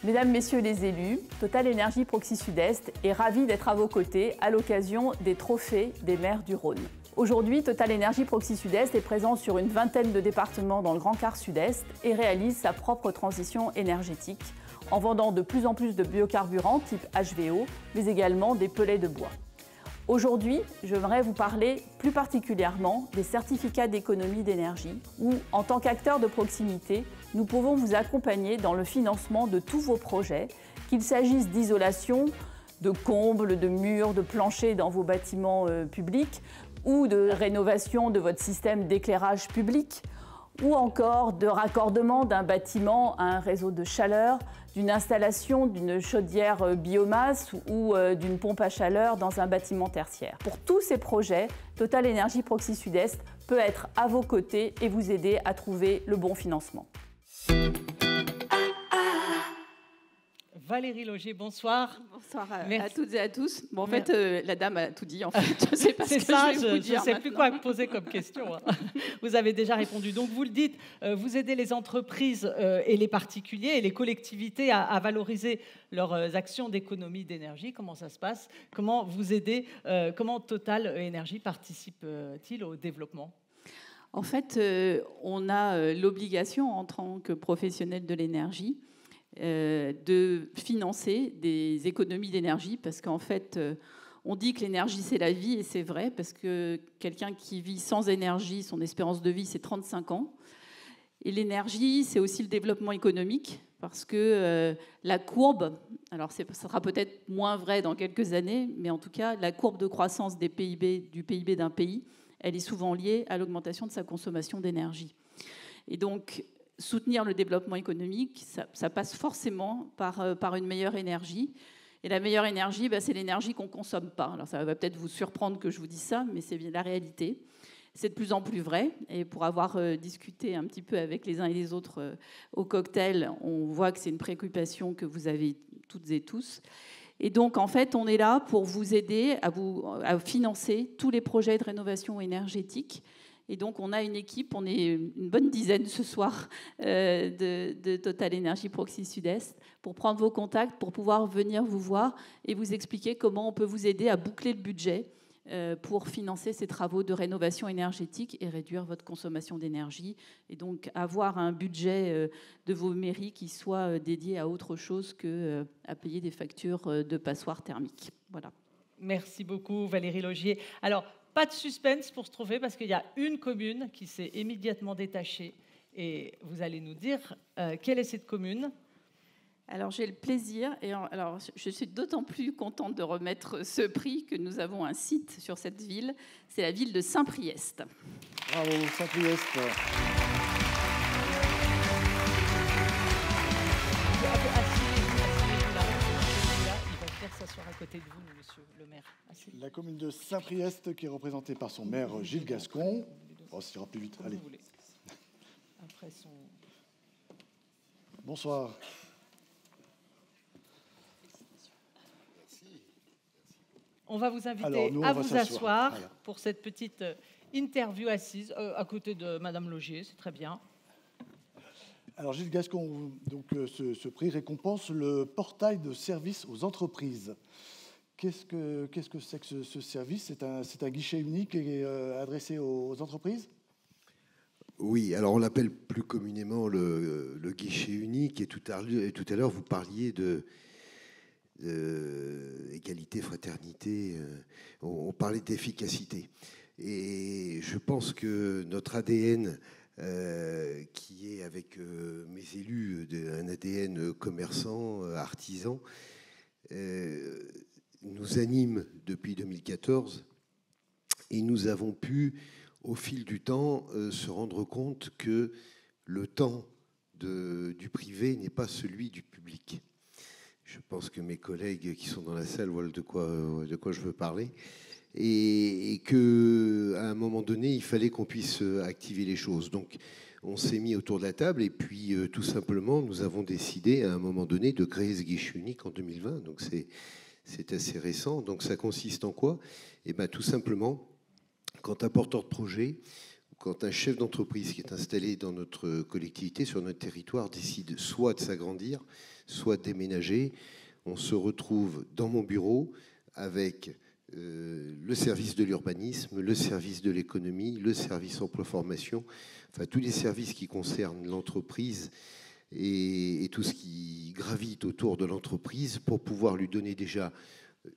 Mesdames, Messieurs les élus, Total Énergie Proxi Sud-Est est ravi d'être à vos côtés à l'occasion des trophées des maires du Rhône. Aujourd'hui, Total Énergie Proxi Sud-Est est présent sur une vingtaine de départements dans le Grand Quart Sud-Est et réalise sa propre transition énergétique en vendant de plus en plus de biocarburants type HVO, mais également des pellets de bois. Aujourd'hui, j'aimerais vous parler plus particulièrement des certificats d'économie d'énergie où, en tant qu'acteurs de proximité, nous pouvons vous accompagner dans le financement de tous vos projets, qu'il s'agisse d'isolation, de combles, de murs, de planchers dans vos bâtiments publics ou de rénovation de votre système d'éclairage public ou encore de raccordement d'un bâtiment à un réseau de chaleur, d'une installation d'une chaudière biomasse ou d'une pompe à chaleur dans un bâtiment tertiaire. Pour tous ces projets, Total Énergie Proxi Sud-Est peut être à vos côtés et vous aider à trouver le bon financement. Valérie Logier, bonsoir. Bonsoir à toutes et à tous. Bon, en fait, la dame a tout dit, en fait. Je ne sais pas ce que je vais vous dire. Je ne sais plus quoi poser comme question. Vous avez déjà répondu. Donc, vous le dites, vous aidez les entreprises et les particuliers et les collectivités à valoriser leurs actions d'économie d'énergie. Comment ça se passe? Comment vous aidez? Comment Total Énergie participe-t-il au développement? En fait, on a l'obligation, en tant que professionnel de l'énergie, de financer des économies d'énergie parce qu'en fait, on dit que l'énergie, c'est la vie et c'est vrai parce que quelqu'un qui vit sans énergie, son espérance de vie, c'est 35 ans. Et l'énergie, c'est aussi le développement économique parce que la courbe, alors ça sera peut-être moins vrai dans quelques années, mais en tout cas, la courbe de croissance du PIB d'un pays, elle est souvent liée à l'augmentation de sa consommation d'énergie. Et donc, soutenir le développement économique, ça passe forcément par une meilleure énergie. Et la meilleure énergie, c'est l'énergie qu'on ne consomme pas. Alors ça va peut-être vous surprendre que je vous dise ça, mais c'est bien la réalité. C'est de plus en plus vrai. Et pour avoir discuté un petit peu avec les uns et les autres au cocktail, on voit que c'est une préoccupation que vous avez toutes et tous. Et donc, en fait, on est là pour vous aider à financer tous les projets de rénovation énergétique. Et donc, on a une équipe, on est une bonne dizaine ce soir de Total Énergie Proxi Sud-Est pour prendre vos contacts, pour pouvoir venir vous voir et vous expliquer comment on peut vous aider à boucler le budget pour financer ces travaux de rénovation énergétique et réduire votre consommation d'énergie. Et donc, avoir un budget de vos mairies qui soit dédié à autre chose qu'à payer des factures de passoires thermiques. Voilà. Merci beaucoup, Valérie Logier. Alors, pas de suspense pour se trouver parce qu'il y a une commune qui s'est immédiatement détachée et vous allez nous dire quelle est cette commune. Alors j'ai le plaisir, et alors je suis d'autant plus contente de remettre ce prix que nous avons un site sur cette ville, c'est la ville de Saint-Priest. Bravo, Saint-Priest. S'asseoir à côté de vous, monsieur le maire. La commune de Saint-Priest qui est représentée par son maire Gilles Gascon. Oh, ça ira plus vite. Allez. Après son... Bonsoir. On va vous inviter à vous asseoir pour cette petite interview assise à côté de Madame Logier, c'est très bien. Alors Gilles Gascon, donc, ce prix récompense le portail de service aux entreprises. Qu'est-ce que c'est que ce service? C'est un guichet unique et adressé aux entreprises? Oui, alors on l'appelle plus communément le guichet unique. Et tout à l'heure, vous parliez de égalité, fraternité. On parlait d'efficacité. Et je pense que notre ADN... qui est avec mes élus un ADN commerçant, artisan, nous anime depuis 2014 et nous avons pu, au fil du temps, se rendre compte que le temps du privé n'est pas celui du public. Je pense que mes collègues qui sont dans la salle voient de quoi je veux parler. Et qu'à un moment donné, il fallait qu'on puisse activer les choses. Donc, on s'est mis autour de la table et puis, tout simplement, nous avons décidé à un moment donné de créer ce guichet unique en 2020. Donc, c'est assez récent. Donc, ça consiste en quoi? Eh bien, tout simplement, quand un porteur de projet, quand un chef d'entreprise qui est installé dans notre collectivité, sur notre territoire, décide soit de s'agrandir, soit de déménager, on se retrouve dans mon bureau avec le service de l'urbanisme, le service de l'économie, le service emploi-formation, enfin tous les services qui concernent l'entreprise et tout ce qui gravite autour de l'entreprise pour pouvoir lui donner déjà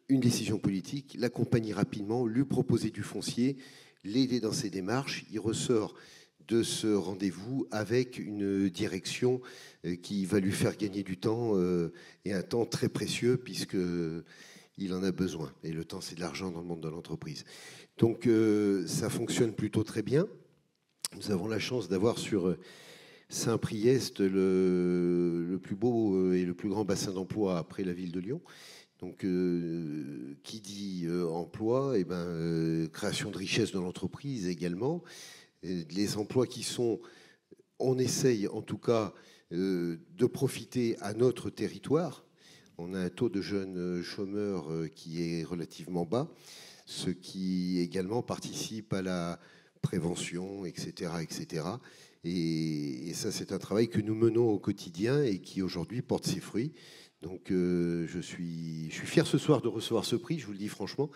une décision politique, l'accompagner rapidement, lui proposer du foncier, l'aider dans ses démarches. Il ressort de ce rendez-vous avec une direction qui va lui faire gagner du temps et un temps très précieux puisqu'il en a besoin. Et le temps, c'est de l'argent dans le monde de l'entreprise. Donc, ça fonctionne plutôt très bien. Nous avons la chance d'avoir sur Saint-Priest le plus beau et le plus grand bassin d'emploi après la ville de Lyon. Donc, qui dit emploi, création de richesse dans l'entreprise également. Les emplois qui sont, on essaye en tout cas de profiter à notre territoire. On a un taux de jeunes chômeurs qui est relativement bas, ce qui également participe à la prévention, etc., etc. Et ça, c'est un travail que nous menons au quotidien et qui aujourd'hui porte ses fruits. Donc, je suis fier ce soir de recevoir ce prix, je vous le dis franchement.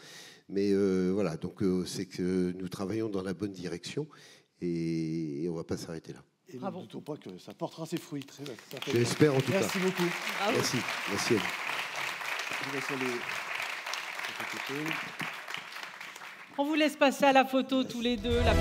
Mais voilà, donc c'est que nous travaillons dans la bonne direction et on ne va pas s'arrêter là. Et nous ne doutons pas que ça portera ses fruits. J'espère en tout cas. Merci beaucoup. Bravo. Merci à vous. Je vais sur les photos. On vous laisse passer à la photo tous les deux. La